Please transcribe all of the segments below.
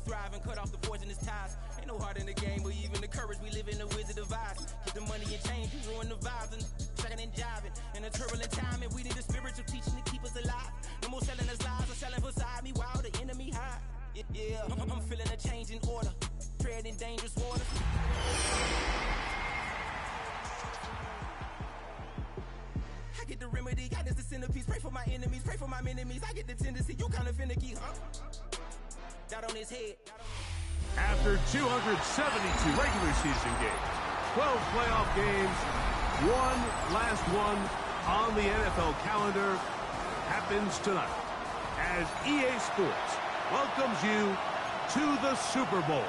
thrive and cut off the poisonous ties. Ain't no heart in the game, but even the courage we live in the wizard of Oz. Get the money and change, you ruin the vibes and checking and jiving. In a turbulent time, and we need a spiritual teaching to keep us alive. No more selling us lies or selling beside me while the enemy hide. Yeah, I'm feeling a change in order, treading dangerous waters. I get the remedy, God is the centerpiece. Pray for my enemies, pray for my enemies. I get the tendency, you kind of finicky, huh? That on his head. After 272 regular season games, 12 playoff games, one last one on the NFL calendar happens tonight as EA Sports welcomes you to the Super Bowl.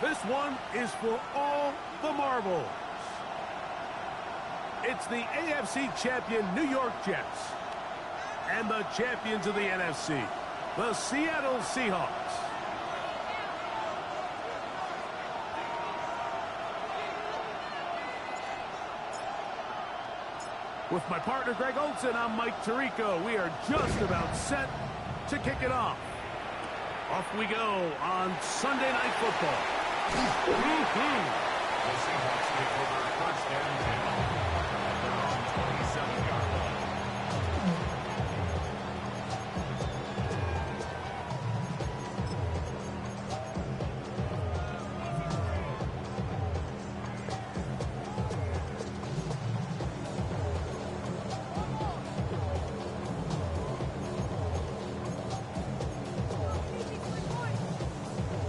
This one is for all the marbles. It's the AFC champion New York Jets and the champions of the NFC, the Seattle Seahawks. With my partner Greg Olsen, I'm Mike Tirico. We are just about set to kick it off. Off we go on Sunday Night Football. The Seahawks take over first and 10. They're on 27-yard line.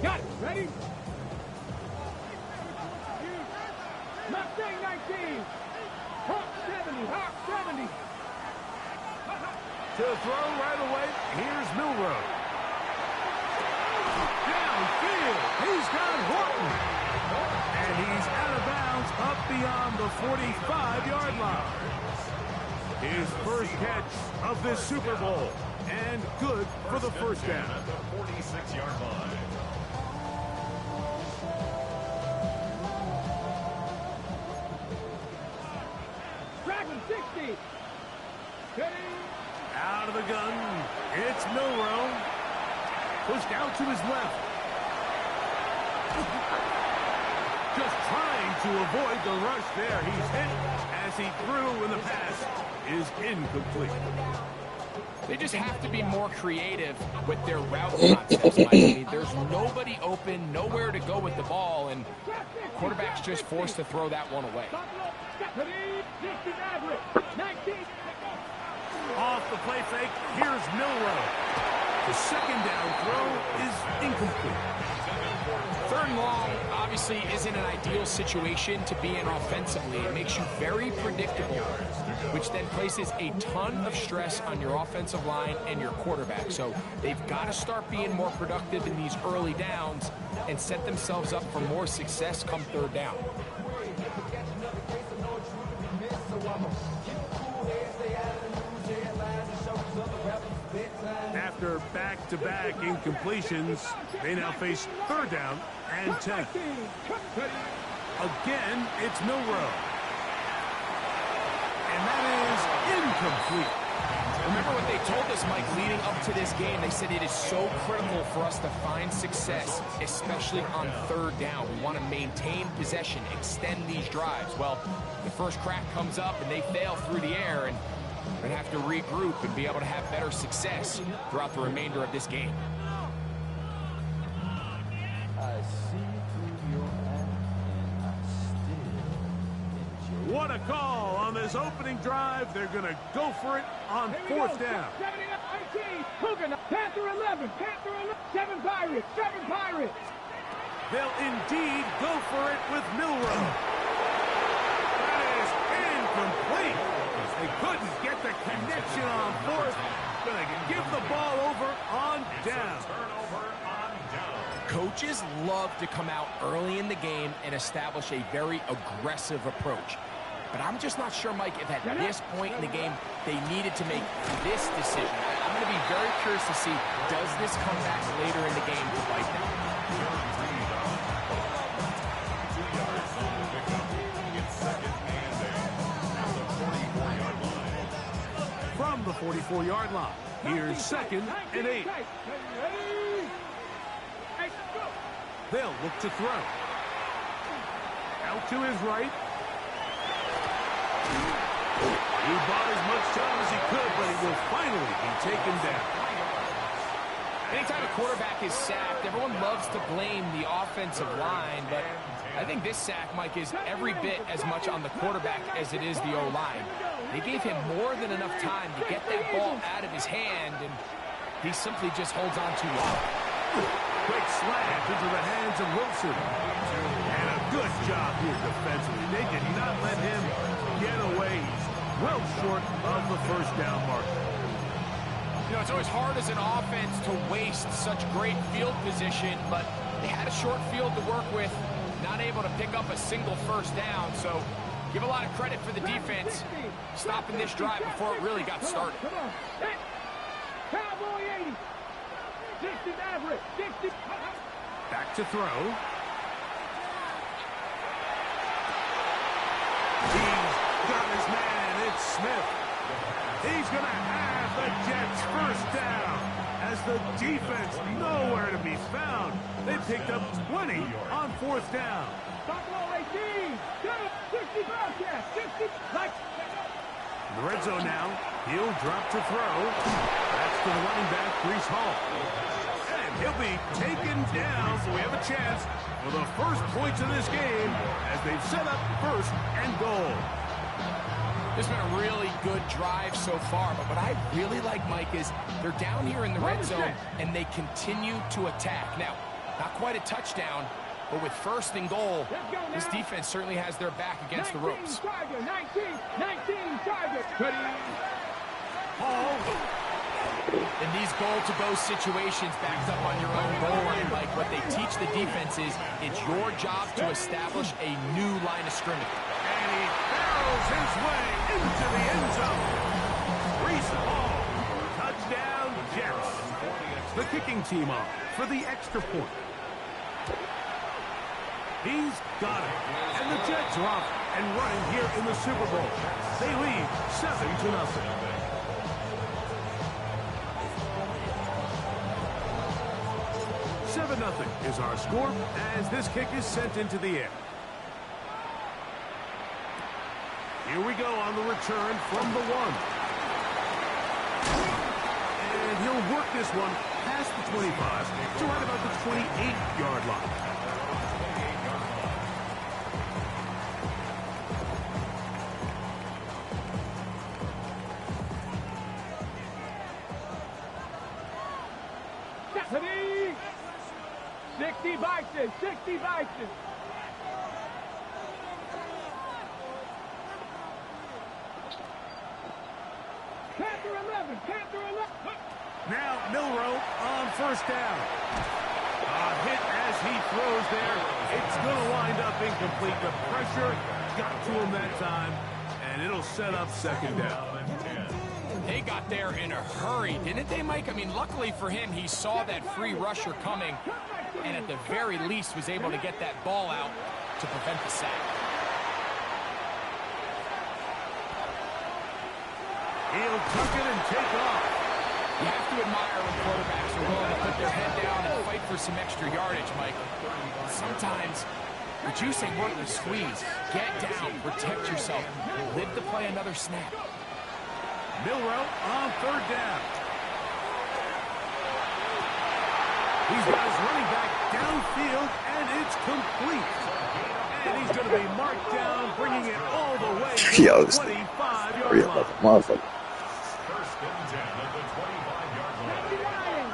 Got it. Ready? Mustang 19. Hawk 70. Hawk 70. To throw right away, here's Milroe. Downfield, he's got Horton. And he's out of bounds up beyond the 45-yard line. His first catch of this Super Bowl. And good for the first down. At the 46-yard line. Dragon 60. Ready? Out of the gun, it's Milroe. Pushed out to his left. Just trying to avoid the rush there. He's hit as he threw, and the pass is incomplete. They just have to be more creative with their route concepts, Mike. I mean, there's nobody open, nowhere to go with the ball, and quarterback's just forced to throw that one away. Off the play fake, here's Milroe. The second down throw is incomplete. Third and long obviously isn't an ideal situation to be in offensively. It makes you very predictable, which then places a ton of stress on your offensive line and your quarterback. So they've got to start being more productive in these early downs and set themselves up for more success come third down. After back-to-back incompletions, they now face third down and 10. Again, it's Milroe. And that is incomplete. Remember what they told us, Mike, leading up to this game. They said it is so critical for us to find success, especially on third down. We want to maintain possession, extend these drives. Well, the first crack comes up and they fail through the air, and we're going to have to regroup and be able to have better success throughout the remainder of this game. What a call on this opening drive. They're going to go for it on fourth down. 18, Panther 11, Panther 11, 7 Pirates, 7 Pirates. They'll indeed go for it with Milroe. That is incomplete. They couldn't get the connection on fourth. Going to give the ball over on down. Turnover on down. Coaches love to come out early in the game and establish a very aggressive approach. But I'm just not sure, Mike, if at this point in the game they needed to make this decision. I'm going to be very curious to see, does this come back later in the game to bite them? From the 44-yard line, here's second and 8. They'll look to throw. Out to his right. He bought as much time as he could, but he will finally be taken down. Anytime a quarterback is sacked, everyone loves to blame the offensive line, but I think this sack, Mike, is every bit as much on the quarterback as it is the O-line. They gave him more than enough time to get that ball out of his hand, and he simply just holds on too long. Quick slant into the hands of Wilson. And a good job here defensively. They did not let him get away. He's well short of the first down mark. You know, it's always hard as an offense to waste such great field position, but they had a short field to work with, not able to pick up a single first down, so give a lot of credit for the defense stopping this drive before it really got started. Cowboy 80. 60 average. 60. Back to throw. He's got his man. It's Smith. He's going to have the Jets first down as the defense nowhere to be found. They picked up 20 on fourth down. Buffalo 18. 60 broadcast. 60. In the red zone now. He'll drop to throw. That's to the running back, Breece Hall. And he'll be taken down, so we have a chance for the first points of this game as they've set up first and goal. This has been a really good drive so far, but what I really like, Mike, is they're down here in the red zone, and they continue to attack. Now, not quite a touchdown, but with first and goal, this defense certainly has their back against the ropes. 19 targets. Hall. In these goal-to-go situations backed up on your own goal line, Mike, what they teach the defense is it's your job to establish a new line of scrimmage. And he barrels his way into the end zone. Breece Hall. Touchdown, Jets. The kicking team off for the extra point. He's got it. And the Jets are off and running here in the Super Bowl. They lead 7-0. 7-0 is our score as this kick is sent into the air. Here we go on the return from the 1. And he'll work this one past the 25 to right about the 28-yard line. Stephanie! 60 Bison, 60 Bison. Panther 11, Panther 11. Now Milroe on first down. A hit as he throws there. It's going to wind up incomplete. The pressure got to him that time, and it'll set up second down. They got there in a hurry, didn't they, Mike? I mean, luckily for him, he saw that free rusher coming, and at the very least was able to get that ball out to prevent the sack. He'll tuck it and take off. You have to admire when quarterbacks are willing to put their head down and fight for some extra yardage, Mike. Sometimes the juice ain't worth the squeeze. Get down, protect yourself, live to play another snap. Milroe on third down. He's got his running back downfield, and it's complete. And he's going to be marked down, bringing it all the way to the 25-yard line. Motherfucker. First and 10 at the 25-yard line.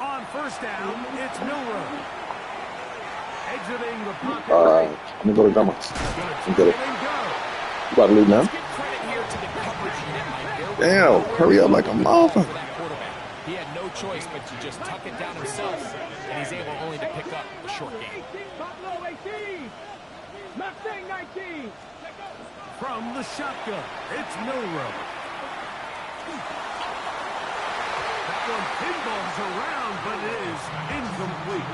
On first down, it's Milroe. Exiting the pocket. I'm going to go to Dumbox. I'm good. You about to leave now? Damn, hurry up like a motherfucker. He had no choice but to just tuck it down himself, and he's able only to pick up a short gain. Buffalo 18. Mustang 19. From the shotgun, it's Milroe. That one pinballs around, but it is incomplete.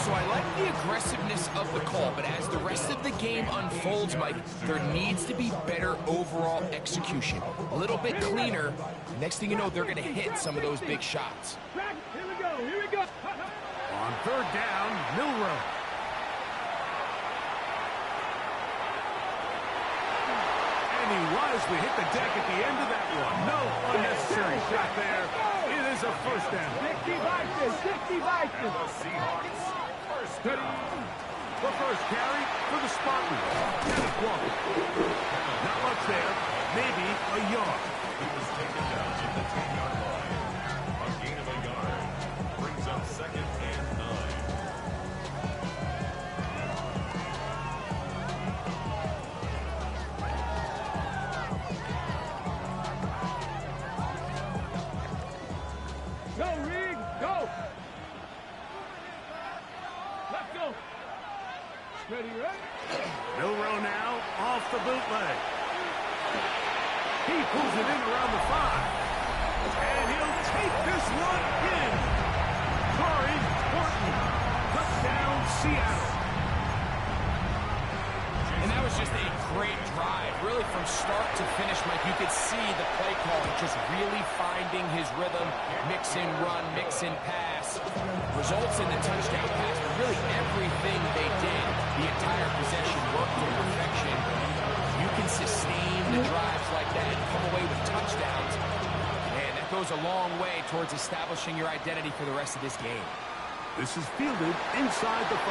So I like the aggressiveness of the call, but as the rest of the game unfolds, Mike, there needs to be better overall execution. A little bit cleaner. Next thing you know, they're going to hit some of those big shots. Here we go, here we go. On third down, Milroe. And he wisely hit the deck at the end of that one. No unnecessary shot there. It is a first down. 60 Vikings, 60 Vikings. The first carry for the Spartans. Kenneth Walker. Not much there. Maybe a yard. He was taken down at the 10-yard line. A gain of a yard brings up 2nd and 9. Go, Reed, go. Let's go. Ready, ready? Milroe now off the bootleg. He pulls it in around the 5. And he'll take this one in. Corey Horton. Touchdown, Seattle. And that was just a great drive. Really from start to finish, Mike, you could see the play calling just really finding his rhythm. Mix and run, mix and pass. Results in the touchdown pass, but really everything they did, the entire possession worked to perfection. You can sustain the drives like that and come away with touchdowns. Man, that goes a long way towards establishing your identity for the rest of this game. This is fielded inside the 5.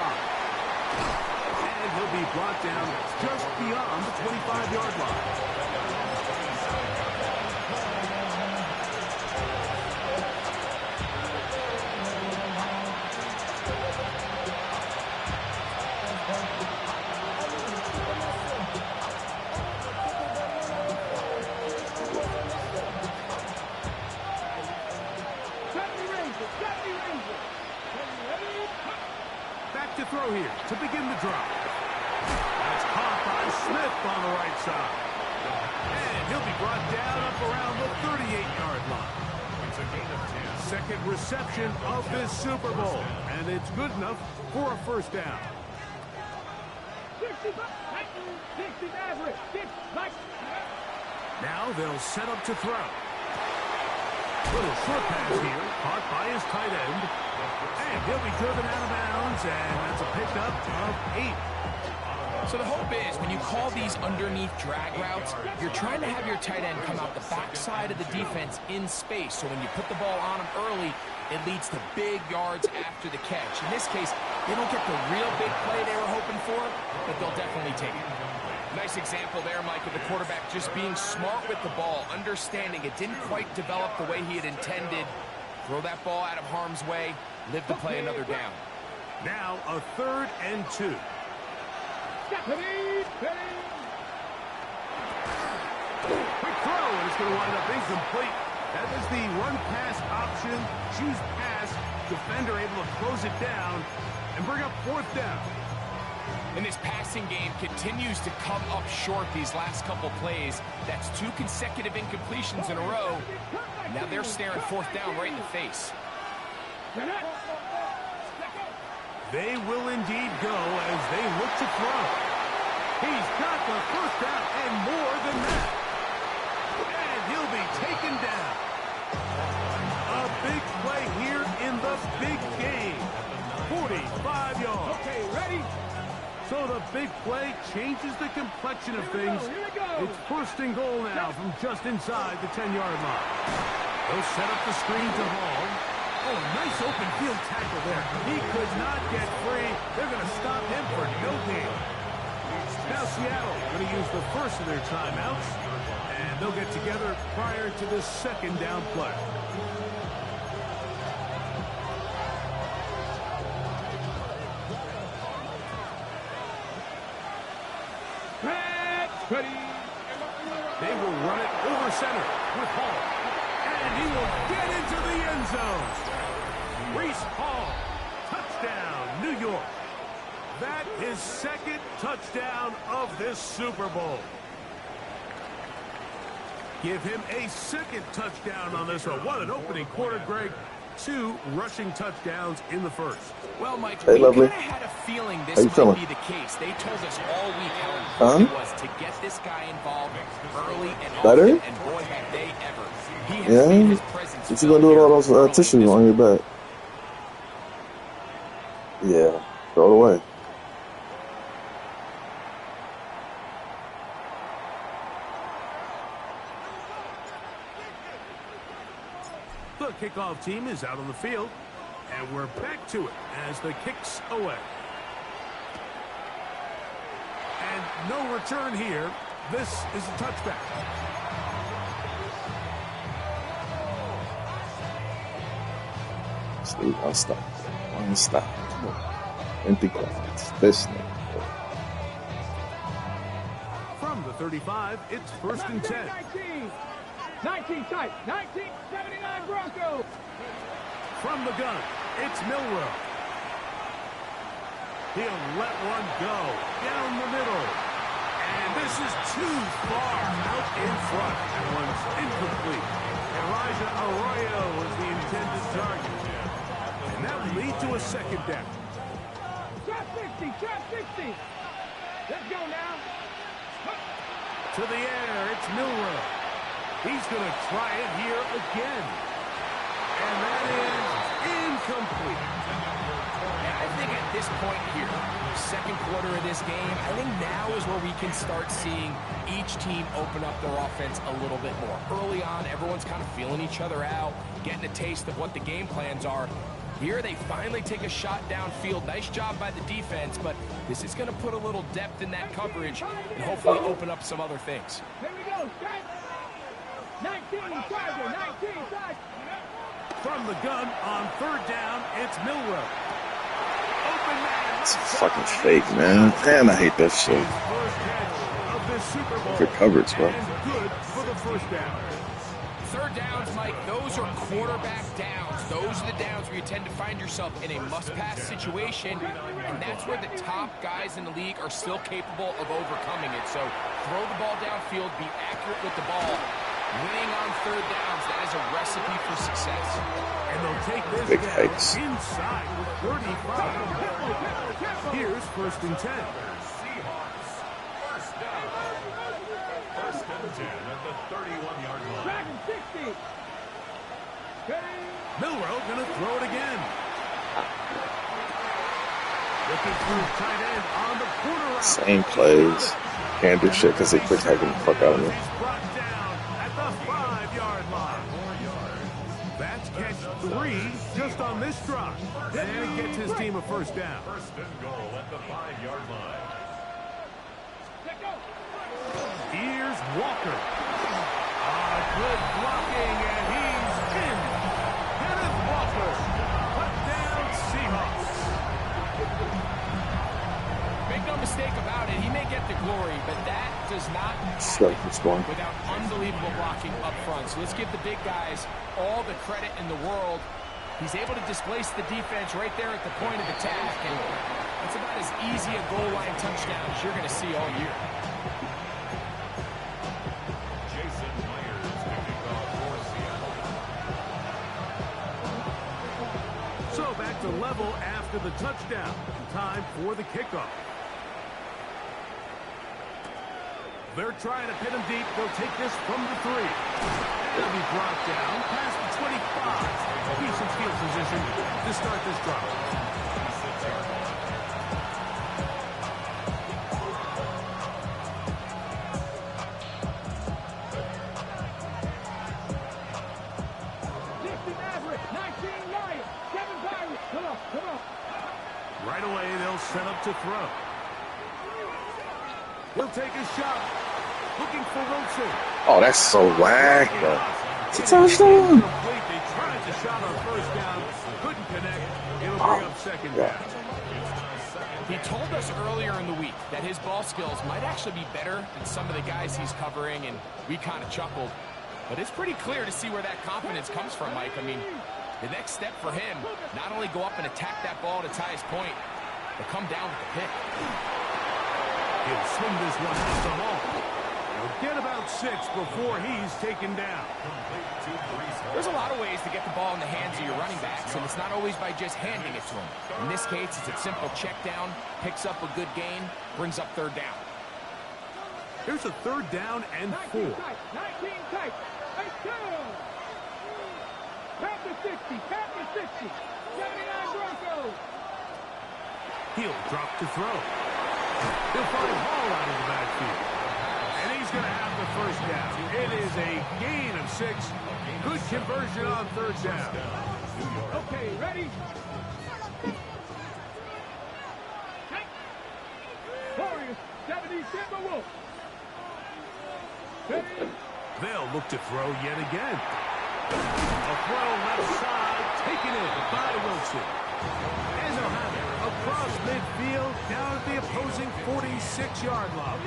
And he'll be brought down just beyond the 25-yard line. Back to throw here to begin the drive. That's caught by Smith on the right side. And he'll be brought down up around the 38-yard line. It's a gain of 10. Second reception of this Super Bowl. And it's good enough for a first down. 60 Maverick, 6 Now they'll set up to throw. Little short pass here, caught by his tight end. And he'll be driven out of bounds, and that's a pickup of 8. So the hope is when you call these underneath drag routes, you're trying to have your tight end come out the backside of the defense in space. So when you put the ball on him early, it leads to big yards after the catch. In this case, they don't get the real big play they were hoping for, but they'll definitely take it. Nice example there, Mike, of the quarterback just being smart with the ball, understanding it didn't quite develop the way he had intended. Throw that ball out of harm's way, live to play another down. Now a 3rd and 2. Quick throw, and it's going to wind up incomplete. That was the run-pass option. Choose pass. Defender able to close it down and bring up 4th down. And this passing game continues to come up short these last couple plays. That's 2 consecutive incompletions in a row. Now they're staring 4th down right in the face. They will indeed go as they look to throw. He's got the first down and more than that. And he'll be taken down. A big play here in the big game. 45 yards. Okay, ready? So the big play changes the complexion of things. It's 1st and goal now from just inside the 10-yard line. They'll set up the screen to Hall. Oh, nice open field tackle there. He could not get free. They're going to stop him for no gain. Now Seattle going to use the first of their timeouts, and they'll get together prior to the 2nd down play. Ready? They will run it over center with Hall. And he will get into the end zone. Breece Hall, touchdown, New York. That is 2nd touchdown of this Super Bowl. Give him a second touchdown on this one. What an opening quarter, Greg. 2 rushing touchdowns in the first. Well, Mike, hey, we lovely. kind of had a feeling this might be the case. They told us all week how important it was to get this guy involved early and often, and boy, have they ever. He has made his presence. What you gonna do with all those tissues on your back? Yeah, throw it away. The kickoff team is out on the field, and we're back to it as the kick's away. And no return here. This is a touchback. Steve, I'll stop. One stop. Come on. Empty clouds. This thing. From the 35, it's 1st and 10. 19 tight. 1979 Broncos. From the gun, it's Milroe. He'll let one go down the middle. And this is too far out in front. That one's incomplete. Elijah Arroyo is the intended target. And that will lead to a second down. Trap 60. Trap 60. Let's go now. To the air, it's Milroe. He's going to try it here again. And that is incomplete. I think at this point here, second quarter of this game, I think now is where we can start seeing each team open up their offense a little bit more. Early on, everyone's kind of feeling each other out, getting a taste of what the game plans are. Here they finally take a shot downfield. Nice job by the defense, but this is going to put a little depth in that coverage and hopefully open up some other things. Here we go. 19 Tiger. 19 Tiger. From the gun on 3rd down, it's Milroe. Open man. It's fucking fake, man. Damn, I hate that shit. First catch of this Super Bowl. Good coverage, bro. And good for the 1st down. 3rd downs, Mike, those are quarterback downs. Those are the downs where you tend to find yourself in a must-pass situation, and that's where the top guys in the league are still capable of overcoming it. So throw the ball downfield, be accurate with the ball. Winning on 3rd downs, that is a recipe for success. And they'll take this Big down hikes. inside the 35. Here's 1st and 10. Seahawks. First down. 1st and 10 at the 31-yard line. Dragon 60. Milroe going to throw it again. Looking through tight end on the corner route. Same plays. Can't do shit because they quick hacking the fuck out of me. He's brought down at the 5-yard line. That's catch 3 just on this drive. And it gets his team a 1st down. 1st and goal at the 5-yard line. Here's Walker. Good blocking, and he's in. Kenneth Walker. Touchdown Seahawks. Make no mistake about it, he may get the glory, but that does not Scoring. without unbelievable blocking up front. So let's give the big guys all the credit in the world. He's able to displace the defense right there at the point of attack, and it's about as easy a goal line touchdown as you're going to see all year. Jason Myers to kick off for Seattle. So back to level after the touchdown. Time for the kickoff. They're trying to pin him deep. They'll take this from the 3. It'll be brought down past the 25. Decent field position to start this drive. 6-yard line. Right away, they'll set up to throw. He'll take a shot. Looking for Wilson. Oh, that's so whack, bro. It's a touchdown. They tried the shot on 1st down. Couldn't connect. It'll bring up 2nd down. He told us earlier in the week that his ball skills might actually be better than some of the guys he's covering, and we kind of chuckled. But it's pretty clear to see where that confidence comes from, Mike. I mean, the next step for him, not only go up and attack that ball at its highest point, but come down with the pick. He'll swing this one out the hole. He'll get about 6 before he's taken down. There's a lot of ways to get the ball in the hands of your running backs, and it's not always by just handing it to them. In this case, it's a simple check down, picks up a good gain, brings up 3rd down. Here's a 3rd down and 4. 19 tight. Let's go. Panther 60. 79 Broncos. He'll drop to throw. He'll find Hall out of the backfield. And he's going to have the 1st down. It is a gain of 6. Good conversion on 3rd down. Okay, ready? Warriors, 70 Timberwolves. They'll look to throw yet again. A throw left side, taken in by Wilson. And they'll have it across midfield, down at the opposing 46-yard line.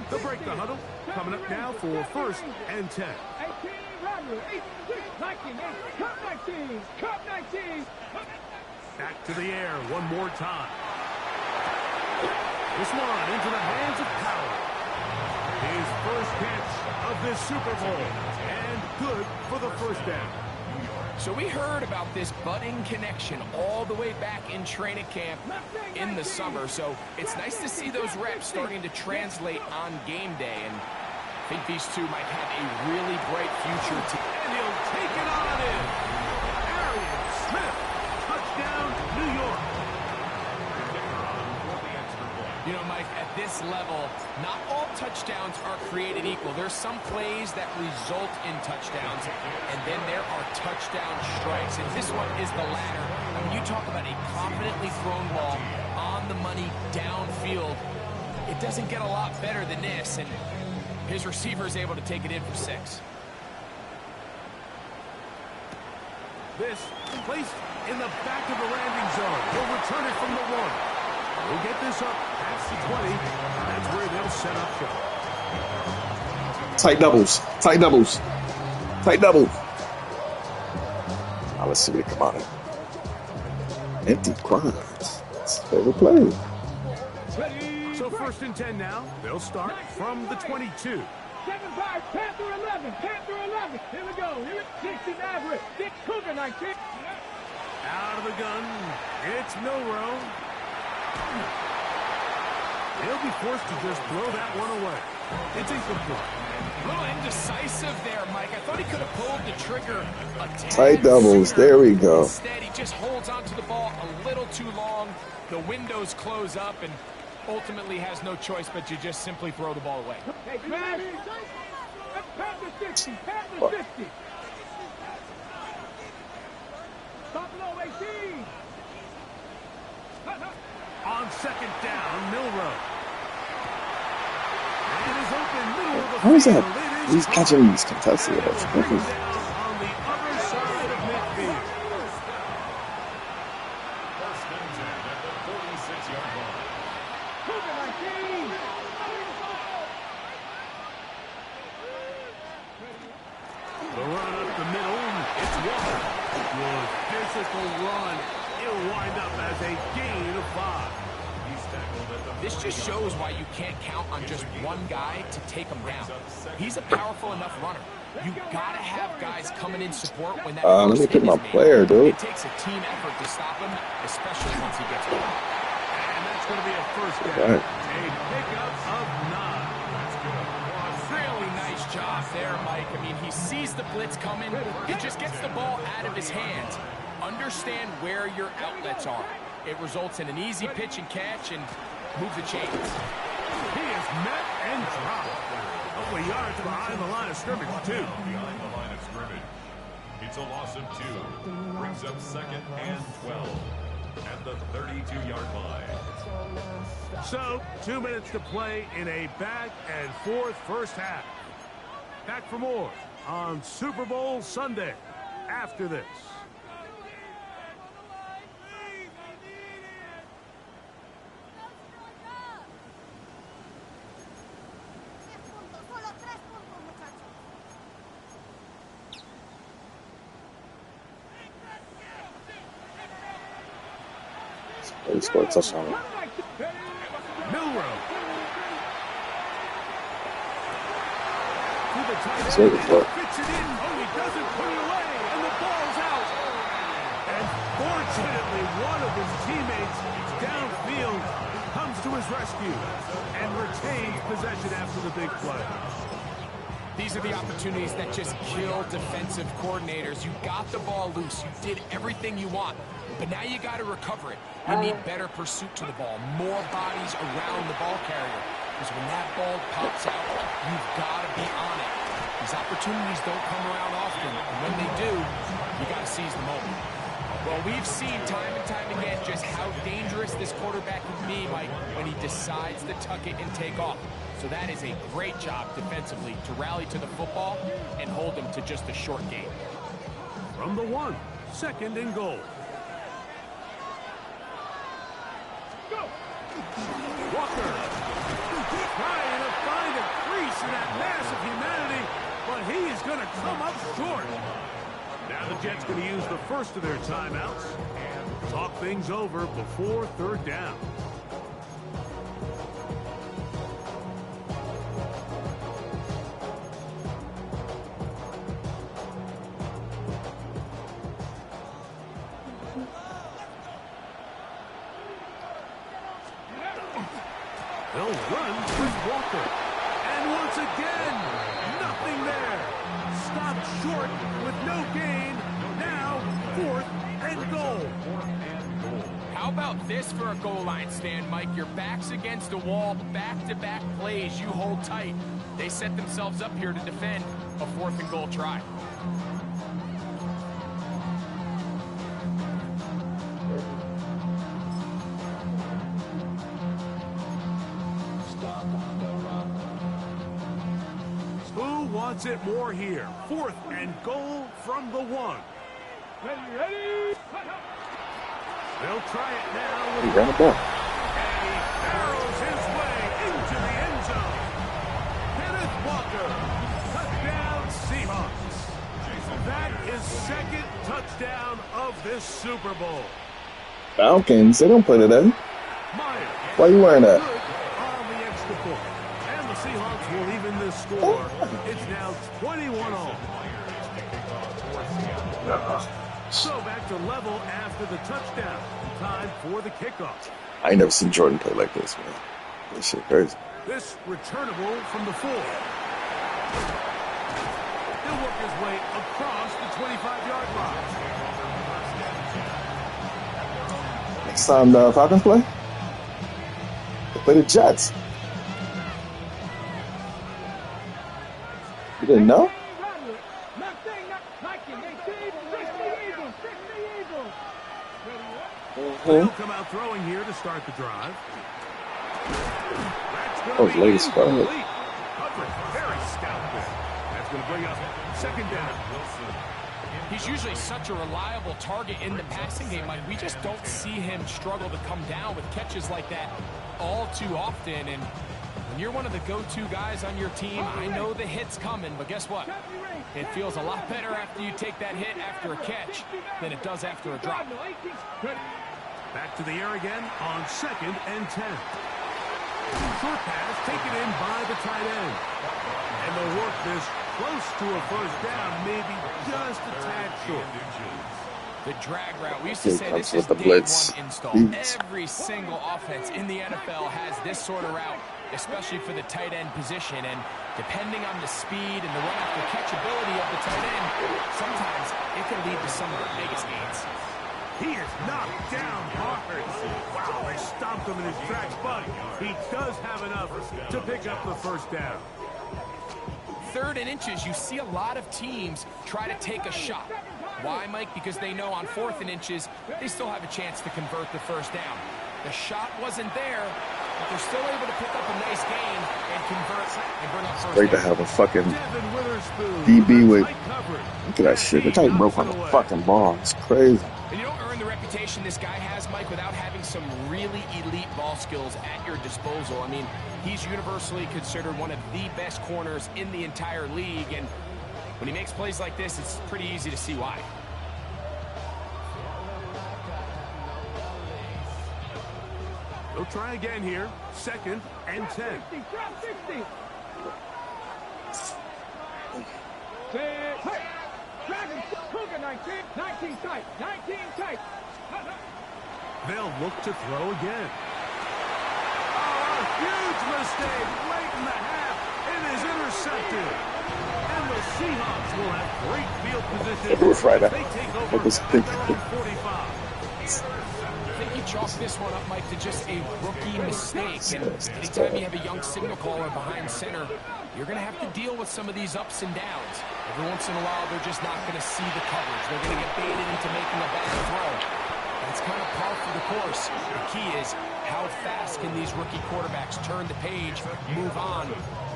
They'll break the huddle. Coming up now for 1st and 10. 18, Rodgers, 19, Cup 19. Back to the air one more time. This one into the hands of Power. His 1st catch of this Super Bowl. And good for the 1st down. So we heard about this budding connection all the way back in training camp in the summer. So it's nice to see those reps starting to translate on game day. And I think these two might have a really bright future. And he'll take it on in. Arian Smith. Touchdown, New York. You know, Mike, at this level, not all touchdowns are created equal. There's some plays that result in touchdowns, and then there are touchdown strikes. And this one is the latter. I mean, you talk about a confidently thrown ball on the money downfield. It doesn't get a lot better than this, and his receiver is able to take it in for 6. This placed in the back of the landing zone. He'll return it from the 1. We'll get this up past the 20. That's where they'll set up shop. Tight doubles. Tight double. Now let's see what they come out of. Empty grinds. It's a favorite play. So 1st and 10 now. They'll start from the 22. 7-5, Panther 11. Here we go. 60 Maverick. 6 Cougar 19. Out of the gun. It's Milroe. He'll be forced to just throw that one away. It's incomplete. A little indecisive there, Mike. I thought he could have pulled the trigger a tad Tight doubles. sooner. There we go. Instead, he just holds onto the ball a little too long. The windows close up, and ultimately has no choice but to just simply throw the ball away. Hey, Crash. Panther 60. Panther 50. Buffalo 18. On 2nd down, Milroe. It is open middle of the How is field. that? He's catching these contested. That's Down perfect. on the other side of midfield. 1st and 10 at the 46-yard line. Cougar 19. The run up the middle. It's Walker. Good physical run. It'll wind up as a gain of 5. He's tackled at the This just shows why you can't count on just one guy to take him down. He's a powerful enough runner. You gotta have guys coming in support when that Let me first pick hit my is made. player, dude. It takes a team effort to stop him, especially once he gets going. And that's going to be a 1st down. Right. A pickup of 9. Really nice job there, Mike. I mean, he sees the blitz coming. He just gets the ball out of his hands. Understand where your outlets are. It results in an easy pitch and catch and move the chains. He is met and dropped. A couple of yards behind the line of scrimmage, too. behind the line of scrimmage. It's a loss of 2. Brings up 2nd and 12 at the 32-yard line. So, 2 minutes to play in a back and forth 1st half. Back for more on Super Bowl Sunday after this. He scored a touchdown. Milroe. tight So end. the fuck. Fits it in. Oh, he doesn't put it away. And the ball's out. And fortunately, one of his teammates downfield comes to his rescue and retains possession after the big play. These are the opportunities that just kill defensive coordinators. You got the ball loose. You did everything you want. But now you got to recover it. You need better pursuit to the ball, more bodies around the ball carrier. Because when that ball pops out, you've got to be on it. These opportunities don't come around often. And when they do, you got to seize the moment. Well, we've seen time and time again just how dangerous this quarterback can be, Mike, when he decides to tuck it and take off. So that is a great job defensively to rally to the football and hold them to just a short game. From the 1, 2nd and goal. Go! Walker trying to find a crease in that mass of humanity, but he is going to come up short. Now the Jets going to use the first of their timeouts and talk things over before 3rd down. They'll run with Walker. And once again, nothing there. Stopped short with no gain. Now, 4th and goal. How about this for a goal line stand, Mike? Your back's against a wall, back-to-back plays, you hold tight. They set themselves up here to defend a 4th and goal try. Wants it more here. 4th and goal from the 1. Ready? They'll try it now. He ran it back. And he barrels his way into the end zone. Kenneth Walker. Touchdown Seahawks. That is 2nd touchdown of this Super Bowl. Falcons, they don't play today. Myers. Why you wearing that? Good on the extra point. And the Seahawks will even this score. It's now 21-all. So back to level after the touchdown. Time for the kickoff. I ain't never seen Jordan play like this, man. This shit crazy. This returnable from the 4. He'll work his way across the 25-yard line. Next time the Falcons play, they play the Jets. You didn't know? He'll come out throwing here to start the drive. That was late as fuck. Coverage very stout there. That's going to bring up 2nd down. He's usually such a reliable target in the passing game, Mike. We just don't see him struggle to come down with catches like that all too often. And when you're one of the go-to guys on your team, I know the hit's coming, but guess what? It feels a lot better after you take that hit after a catch than it does after a drop. Back to the air again on 2nd and 10. Short pass taken in by the tight end. And they'll work this close to a 1st down, maybe just a tad short. The drag route. We used to say this with is the day blitz. 1 install. Beats. Every single offense in the NFL has this sort of route, especially for the tight end position. And depending on the speed and the run after catchability of the tight end, sometimes it can lead to some of the biggest gains. He is knocked down hard. Wow, they stomped him in his tracks, but he does have enough to pick up the 1st down. 3rd and inches, you see a lot of teams try to take a shot. Why, Mike? Because they know on 4th and inches, they still have a chance to convert the 1st down. The shot wasn't there, but they're still able to pick up a nice gain and convert and bring up 1st Great to down. have a fucking Devin Witherspoon. DB with, Tight coverage. look at that shit. The tight broke on the fucking ball. It's crazy. And you don't earn the reputation this guy has, Mike, without having some really elite ball skills at your disposal. I mean, he's universally considered one of the best corners in the entire league, and when he makes plays like this, it's pretty easy to see why. They'll try again here. 2nd and 10. 60, drop 60. Dragon Cougar 19 tight. 19 tight. They'll look to throw again. Oh, a huge mistake late in the half. It is intercepted. And the Seahawks will have great field position. It was right as they take over at their own 45. I think you chalk this one up, Mike, to just a rookie mistake. And anytime you have a young signal caller behind center, you're going to have to deal with some of these ups and downs. Every once in a while, they're just not going to see the coverage. They're going to get baited into making a bad throw. That's kind of par for the course. The key is how fast can these rookie quarterbacks turn the page, move on,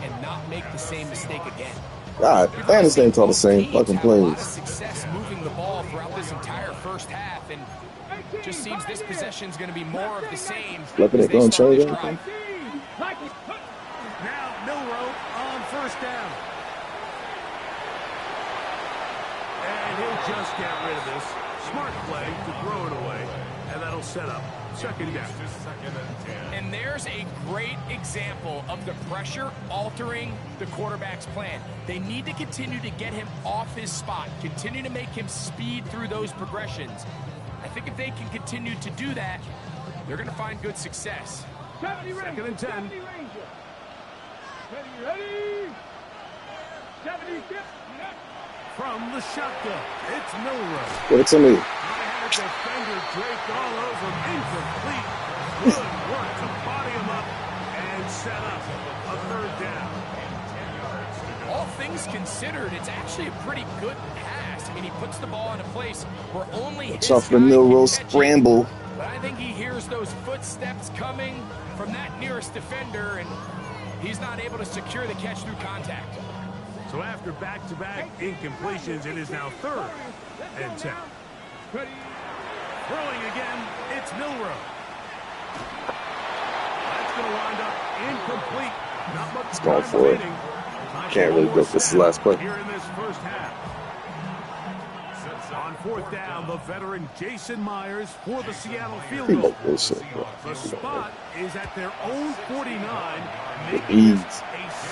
and not make the same mistake again. God, damn, this ain't all the same fucking A lot of plays. success moving the ball throughout this entire first half, and just seems this possession is going to be more of the same. Flipping it, gonna change anything? Now Milroe on first down. And he'll just get rid of this. Smart play to throw it away. And that'll set up second down. And there's a great example of the pressure altering the quarterback's plan. They need to continue to get him off his spot, continue to make him speed through those progressions. I think if they can continue to do that, they're going to find good success. Second and 10. Ready? 70 tips. From the shotgun, it's Milroe. Give it to me. I had a defender draped all over him. Incomplete. Good work to body him up and set up a third down. All things considered, it's actually a pretty good pass. I mean, he puts the ball in a place where only Watch his out for the guy Milroe can catch it. scramble. But I think he hears those footsteps coming from that nearest defender, and he's not able to secure the catch through contact. So after back-to-back incompletions, it is now third and 10. Throwing again, it's Milroe. That's going to wind up incomplete. Not much Let's go time for it. remaining. Can't really go. This is the last play. Here in this first half. On fourth down, the veteran Jason Myers for the Seattle field He goal. got bullshit, bro. The spot is at their own 49, making Ease. this a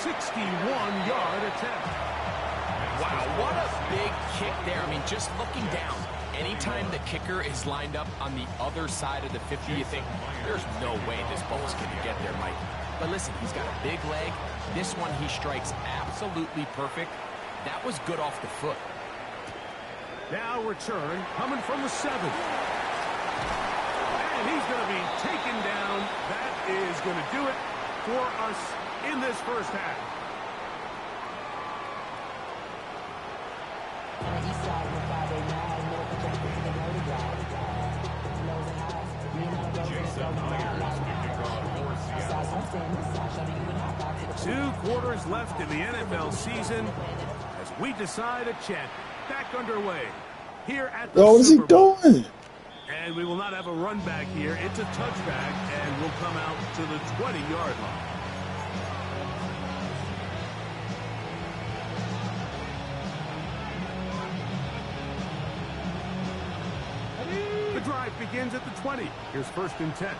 61-yard attempt. Wow, what a big kick there. I mean, just looking down, anytime the kicker is lined up on the other side of the 50, you think, there's no way this ball's going to get there, Mike. But listen, he's got a big leg. This one he strikes absolutely perfect. That was good off the foot. Now return coming from the 7. And he's going to be taken down. That is going to do it for us in this first half. Two quarters left in the NFL season as we decide a champion. Back underway here at the Yo, what is he Super Bowl. doing? And we will not have a run back here. It's a touchback, and we'll come out to the 20-yard line. The drive begins at the 20. Here's first and 10.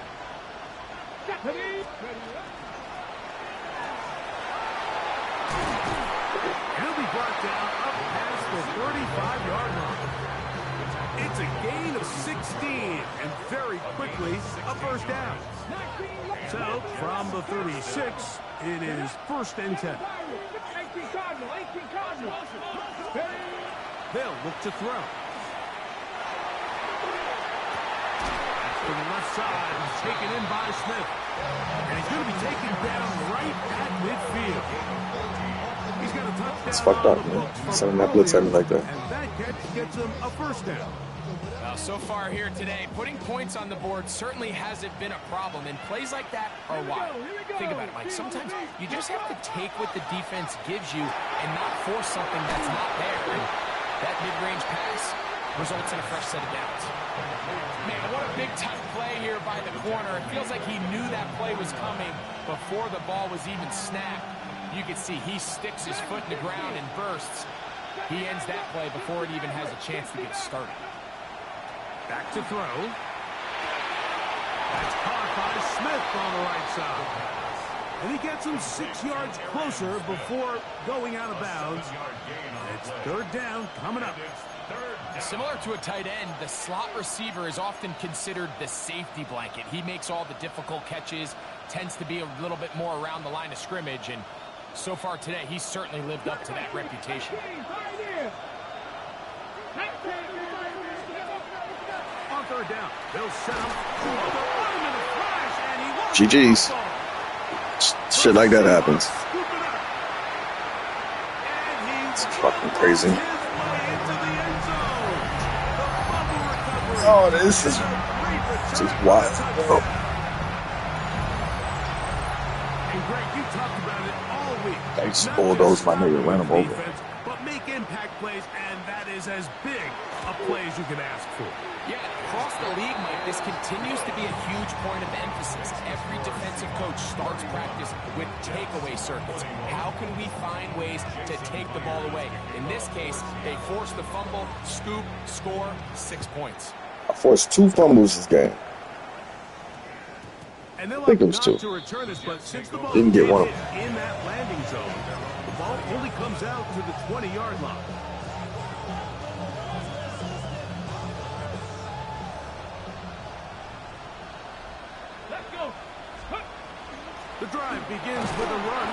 He'll be brought down up past the 35-yard line. It's a gain of 16, and very quickly, a first down. So, from the 36, it is first and 10. They'll look to throw. To the left side, he's taken in by Smith. And he's going to be taken down right at midfield. He's got a touchdown. It's fucked up, man. Sending that blitz at me like that. And that catch gets him a first down. Well, so far here today, putting points on the board certainly hasn't been a problem, and plays like that are wild. Think about it, Mike. Sometimes you just have to take what the defense gives you and not force something that's not there. And that mid-range pass results in a fresh set of downs. Man, what a big-time play here by the corner. It feels like he knew that play was coming before the ball was even snapped. You can see he sticks his foot in the ground and bursts. He ends that play before it even has a chance to get started. Back to throw. That's caught by Smith on the right side. And he gets him 6 yards closer before going out of bounds. It's third down coming up. Similar to a tight end, the slot receiver is often considered the safety blanket. He makes all the difficult catches, tends to be a little bit more around the line of scrimmage, and so far today, he's certainly lived up to that reputation. On third down, they'll set him. GG's. Shit like that happens. It's fucking crazy. Oh, this is wild. Oh. And Greg, you talked about it all week. They just bulldozed my nigga, ran him over. But make impact plays, and that is as big a play as you can ask for. Yeah, across the league, Mike, this continues to be a huge point of emphasis. Every defensive coach starts practice with takeaway circuits. How can we find ways to take the ball away? In this case, they forced the fumble, scoop, score, 6 points. I forced 2 fumbles this game. And I think it was 2. Didn't get one. In that landing zone, the ball only comes out to the 20-yard line. Let's go. The drive begins with a run.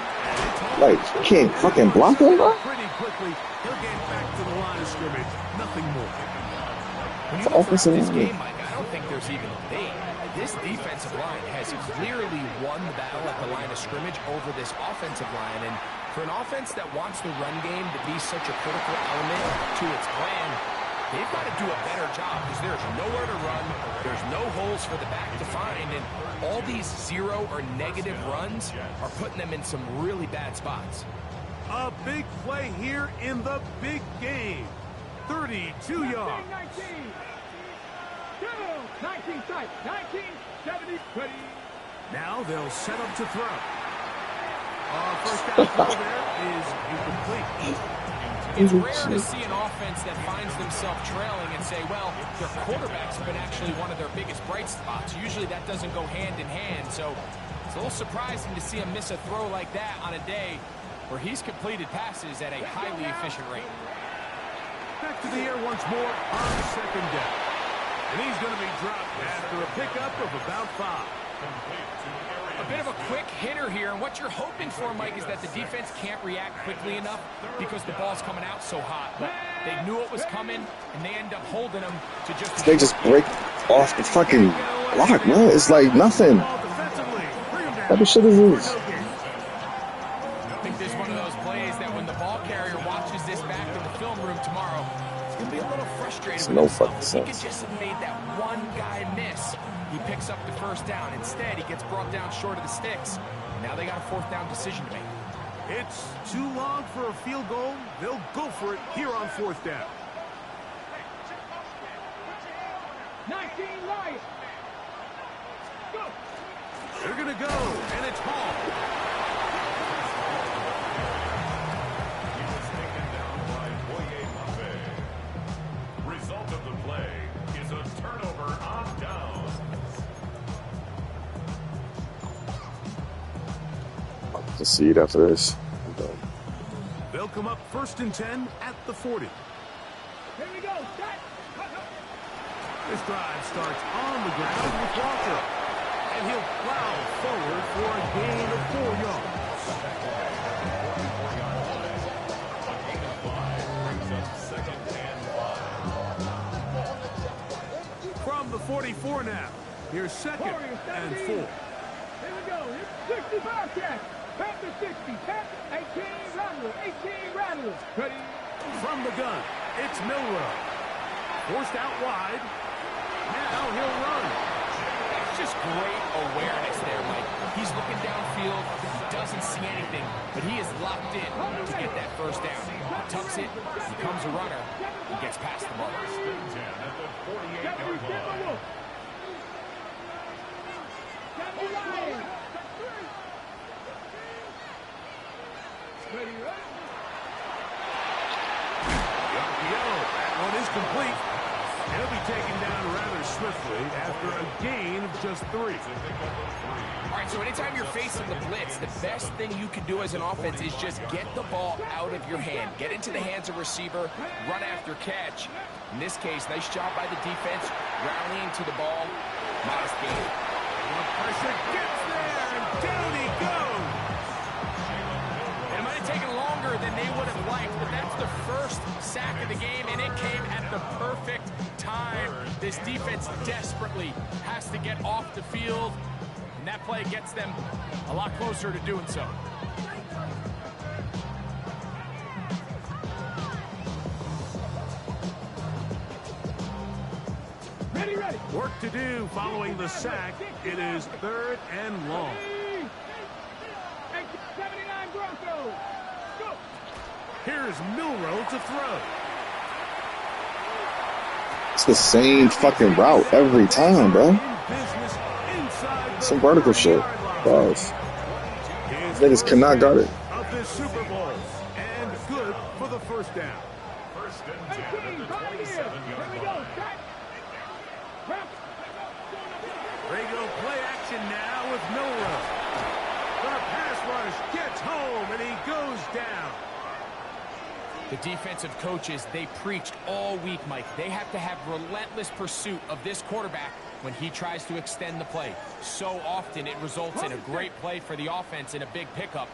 Like, you can't fucking block him, bro? Pretty quickly, he'll get back to the line of scrimmage. Nothing more. When you look at this game, Mike, I don't think there's even a debate. This defensive line has clearly won the battle at the line of scrimmage over this offensive line. And for an offense that wants the run game to be such a critical element to its plan, they've got to do a better job because there's nowhere to run. There's no holes for the back to find. And all these 0 or negative runs are putting them in some really bad spots. A big play here in the big game. 32 yards. 19 tight. 19, 70, ready. Now they'll set up to throw. First down throw there is incomplete. It's rare to see an offense that finds themselves trailing and say, well, their quarterbacks have been actually one of their biggest bright spots. Usually that doesn't go hand in hand, so it's a little surprising to see him miss a throw like that on a day where he's completed passes at a highly efficient rate. Back to the air once more on second down. And he's going to be dropped after a pickup of about 5. A bit of a quick hitter here, and what you're hoping for, Mike, is that the defense can't react quickly enough because the ball's coming out so hot. But they knew it was coming, and they end up holding them to just... They just break off the fucking block, man. It's like nothing. What type of shit is this? I think this is one of those plays that when the ball carrier watches this back in the film room tomorrow, it's going to be a little frustrated. It's no fucking sense. He could just have made that one guy miss. He picks up the first down. Instead, he gets brought down short of the sticks. And now they got a 4th down decision to make. It's too long for a field goal. They'll go for it here on 4th down. 19 Lions. Go. They're going to go, and it's Hall. Result of the play is a turnover on down. I'll just see it after this. I'm done. They'll come up 1st and 10 at the 40. Here we go. Set. This drive starts on the ground with Walker. And he'll plow forward for a gain of 4 yards. From the 44 now. Here's 2nd and 4. Here we go. Here's 60 Bobcats. Panther 60. Panther 18 Rattler. 18 Rattler. Ready. From the gun, it's Milrow. Forced out wide. Now he'll run. That's just great awareness there, Mike. He's looking downfield. He doesn't see anything, but he is locked in to get that first down. He tucks it, becomes a runner, and gets past the markers. That one is complete. He'll be taken down rather swiftly after a gain of just 3. All right, so anytime you're facing the blitz, the best thing you can do as an offense is just get the ball out of your hand. Get into the hands of receiver, run after catch. In this case, nice job by the defense, rallying to the ball. Modest gain. Pressure gets there, and down he goes. It might have taken longer than they would have liked, but that's the first sack of the game, and it came at the perfect time. This defense desperately has to get off the field, and that play gets them a lot closer to doing so. Ready. Work to do following the sack. It is 3rd and long. 79 Broncos. Go. Here's Milroe to throw. It's the same fucking route every time, bro. Some vertical shit. Pause. Niggas cannot guard it. Of this Super Bowl. And good for the first down. First and 10 at the 27-yard line. Rego play action now with Milroe. The pass rush gets home, and he goes down. The defensive coaches, they preached all week, Mike. They have to have relentless pursuit of this quarterback when he tries to extend the play. So often it results in a great play for the offense and a big pickup.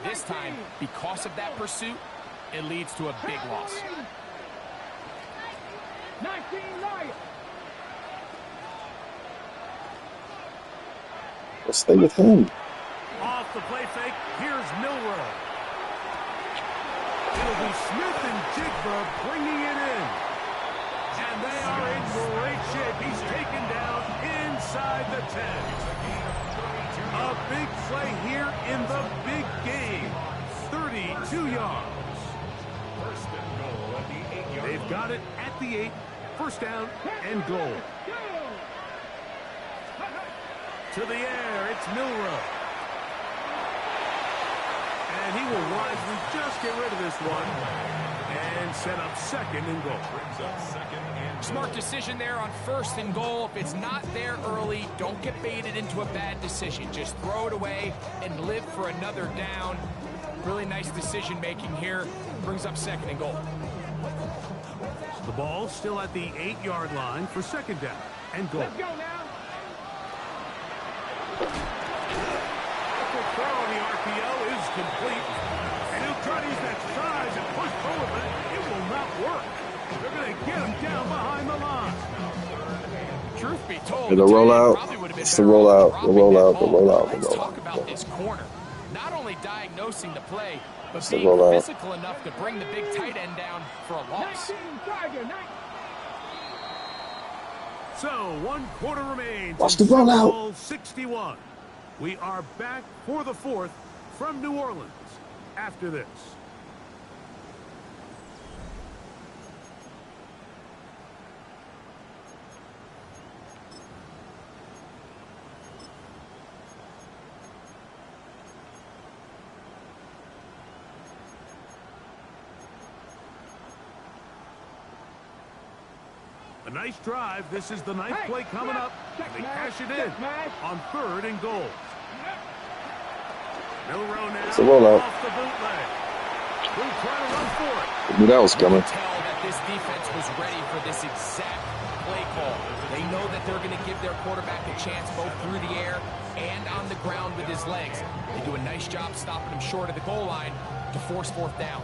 This time, because of that pursuit, it leads to a big loss. 19 Lions. Let's stay with him. Off the play fake, here's Milroe. It'll be Smith and Jigba bringing it in. And they are in great shape. He's taken down inside the 10. A big play here in the big game. 32 yards. First and goal at the 8-yard line. They've got it at the 8. First down and goal. To the air, it's Milroe. And he will wisely just get rid of this one and set up 2nd and goal. Brings up 2nd and goal. Smart decision there on 1st and goal. If it's not there early, don't get baited into a bad decision. Just throw it away and live for another down. Really nice decision making here. Brings up 2nd and goal. The ball still at the 8-yard line for 2nd down and goal. Let's go now. The throw on the RPO is complete. And he'll try to use that size and push forward, but it will not work. They're going to get him down behind the line. Truth be told, The rollout. It's the rollout. The rollout. The rollout. The Let's talk rollout. about this corner. Not only diagnosing the play, but It's the being rollout. physical enough to bring the big tight end down for a loss. 19 Tiger. 19. So, 1 quarter remains. Watch the in Super rollout. Bowl 61. We are back for the 4th from New Orleans after this. A nice drive. This is the ninth play coming up. They cash it in on 3rd and goal. Milroe now It's a rollout. off the bootleg. We'll try to run for it. I knew that was You coming. can tell that this defense was ready for this exact play call. They know that they're going to give their quarterback a chance both through the air and on the ground with his legs. They do a nice job stopping him short of the goal line to force 4th down.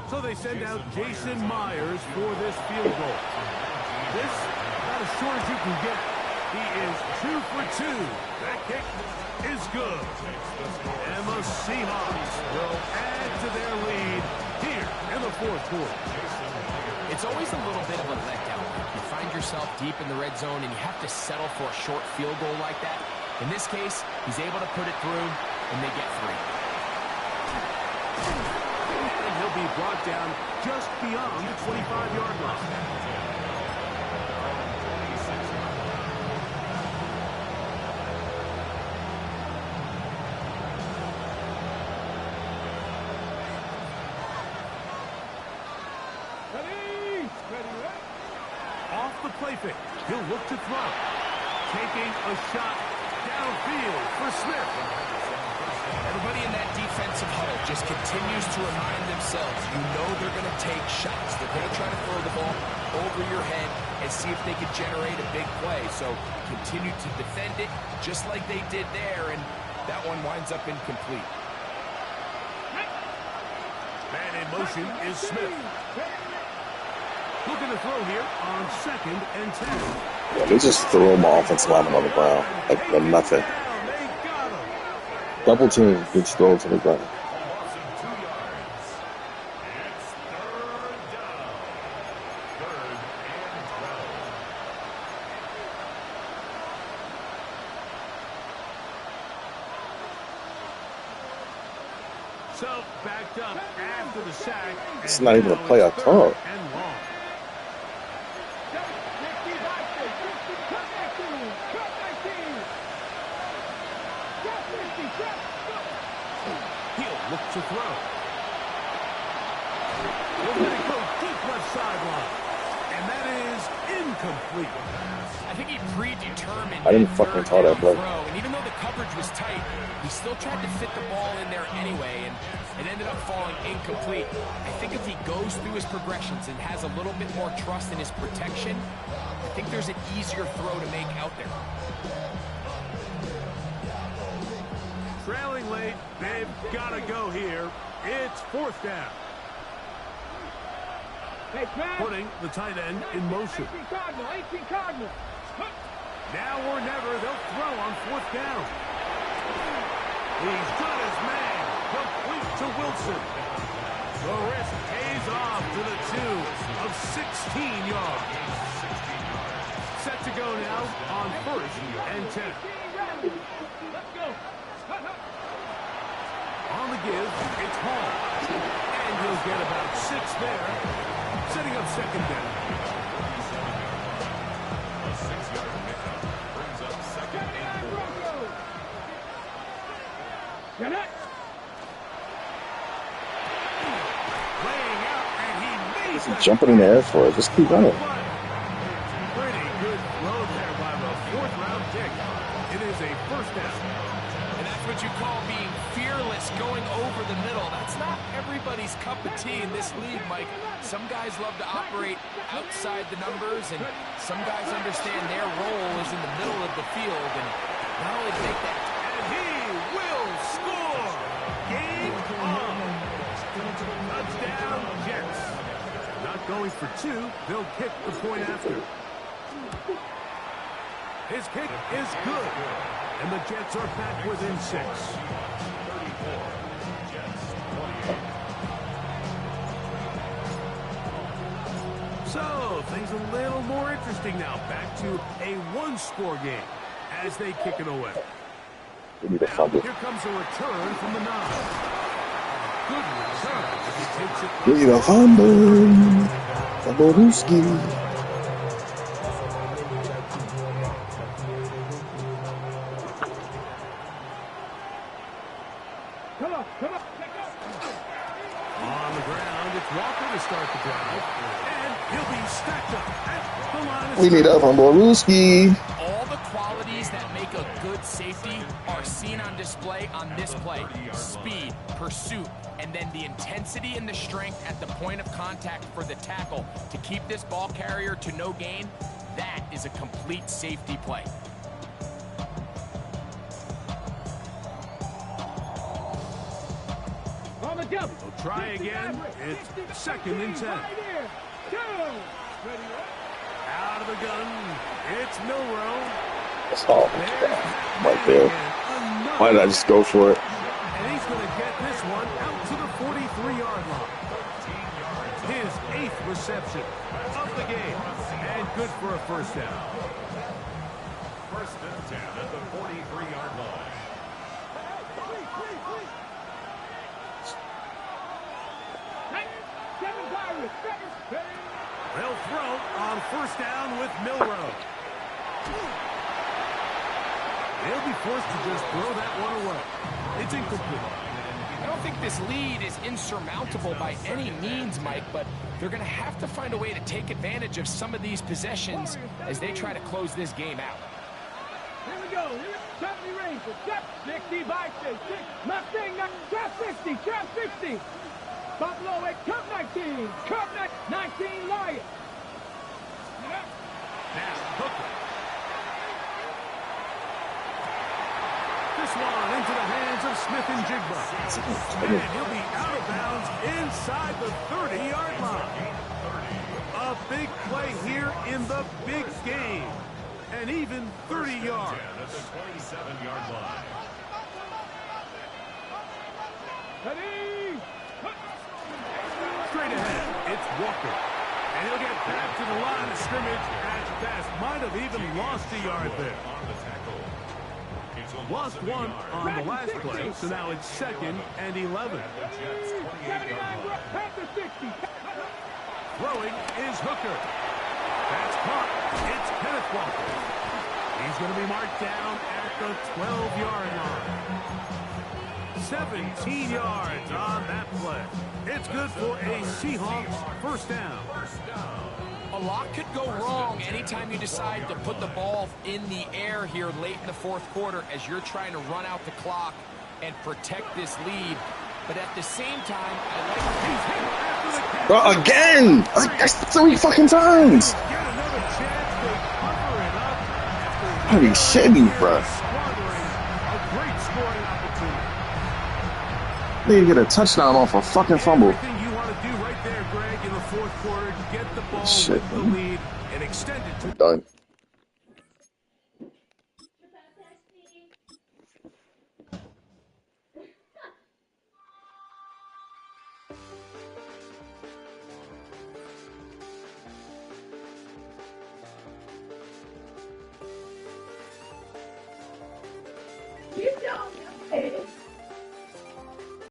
So they send out Jason Myers for this field goal. This, about as short as you can get. He is 2 for 2. That kick is good. And the Seahawks will add to their lead here in the 4th quarter. It's always a little bit of a letdown. You find yourself deep in the red zone and you have to settle for a short field goal like that. In this case, he's able to put it through and they get 3. And he'll be brought down just beyond the 25-yard line. Off the play fake, he'll look to throw. Taking a shot downfield for Smith. Everybody in that defensive huddle just continues to remind themselves, you know they're going to take shots. They're going to try to throw the ball over your head and see if they can generate a big play. So continue to defend it just like they did there, and that one winds up incomplete. Man in motion is Smith. Looking to throw here on 2nd and 10. Yeah, they just throw my offensive lineman on the ground like they're nothing. Double team gets thrown to the ground. So backed up after the sack. It's not even a play I called. He'll look to throw. We'll let it go deep left sideline. And that is incomplete. I think he predetermined. I didn't fucking call that play. And even though the coverage was tight, he still tried to fit the ball in there anyway, and it ended up falling incomplete. I think if he goes through his progressions and has a little bit more trust in his protection, I think there's an easier throw to make out there. Trailing late, they've got to go here. It's 4th down. Putting the tight end in motion. 18 Cardinal. Now or never, they'll throw on 4th down. He's got his man. Complete to Wilson. The risk pays off to the 2 of 16 yards. Set to go now on 1st and 10. Let's go. On the give, it's Hall. And he'll get about 6 there. Setting up 2nd down. A 6-yard pickup brings up 2nd and 4. Get it. Laying out, and he makes He's jumping in the air for it. Just keep running. Pretty good throw there by the 4th-round pick. It is a 1st down. And that's what you call being fearless, going over the middle. That's not everybody's cup of tea in this league, Mike. Some guys love to operate outside the numbers, and some guys understand their role is in the middle of the field. And not only to make that, And he will score. Game on. Touchdown, Jets. Not going for 2. They'll kick the point after. His kick is good. And the Jets are back within 6. 34. Jets 28. So, things a little more interesting now. Back to a 1-score game as they kick it away. We need a Now, fumble. here comes a return from the 9. Good return as he takes it. We need a fumble. Fumblerooski. Come on. On the ground, it's Walker to start the drive. And he'll be stacked up at the line of We need a Fumblerooski. all the qualities that make a good safety are seen on display on this play. Speed, pursuit, and then the intensity and the strength at the point of contact for the tackle to keep this ball carrier to no gain. That is a complete safety play. On the jump. They'll try again. It's 2nd and 10. Right here. 2. Ready, Out of the gun. It's Milrow. That's all. Right there. Why did I just go for it? And he's going to get this one out to the 43-yard line. His 8th reception of the game. And good for a 1st down. 1st and 10 at the 43-yard line. They'll throw on first down with Milroe. They'll be forced to just throw that one away. It's incomplete. I don't think this lead is insurmountable by any means, Mike, but they're going to have to find a way to take advantage of some of these possessions as they try to close this game out. Here we go. Here we go. 70 range. 60 by 6. Mustang, trap 60. Trap 60. Buffalo at Cup 19. Cup 19 Lions. Now, Hooker. This one into the hands of Smith and Jigba. And he'll be out of bounds inside the 30-yard line. A big play here in the big game. And even 30 yards. At the 27-yard line. Ready? Straight ahead, it's Walker. And he'll get back to the line of scrimmage as fast. Might have even lost a yard there. On the tackle. It's a Lost one on the last play, so now it's 2nd and 11. The Jets 28-yard line. Panther 60. Throwing is Hooker. That's caught. It's Kenneth Walker. He's going to be marked down at the 12-yard line. 17 yards on that play. It's good for a Seahawks first down. A lot could go wrong anytime you decide to put the ball in the air here late in the fourth quarter as you're trying to run out the clock and protect this lead. But at the same time, I like... Bro, again! Like, that's 3 fucking times! Get another chance to cover it up. Are you shitting me, bro? Squandering a great scoring opportunity. They get a touchdown off a fucking fumble. Everything you want to do right there, Greg, in the fourth quarter, get the ball Shit, with the man. lead and extend it to Done. You don't know it.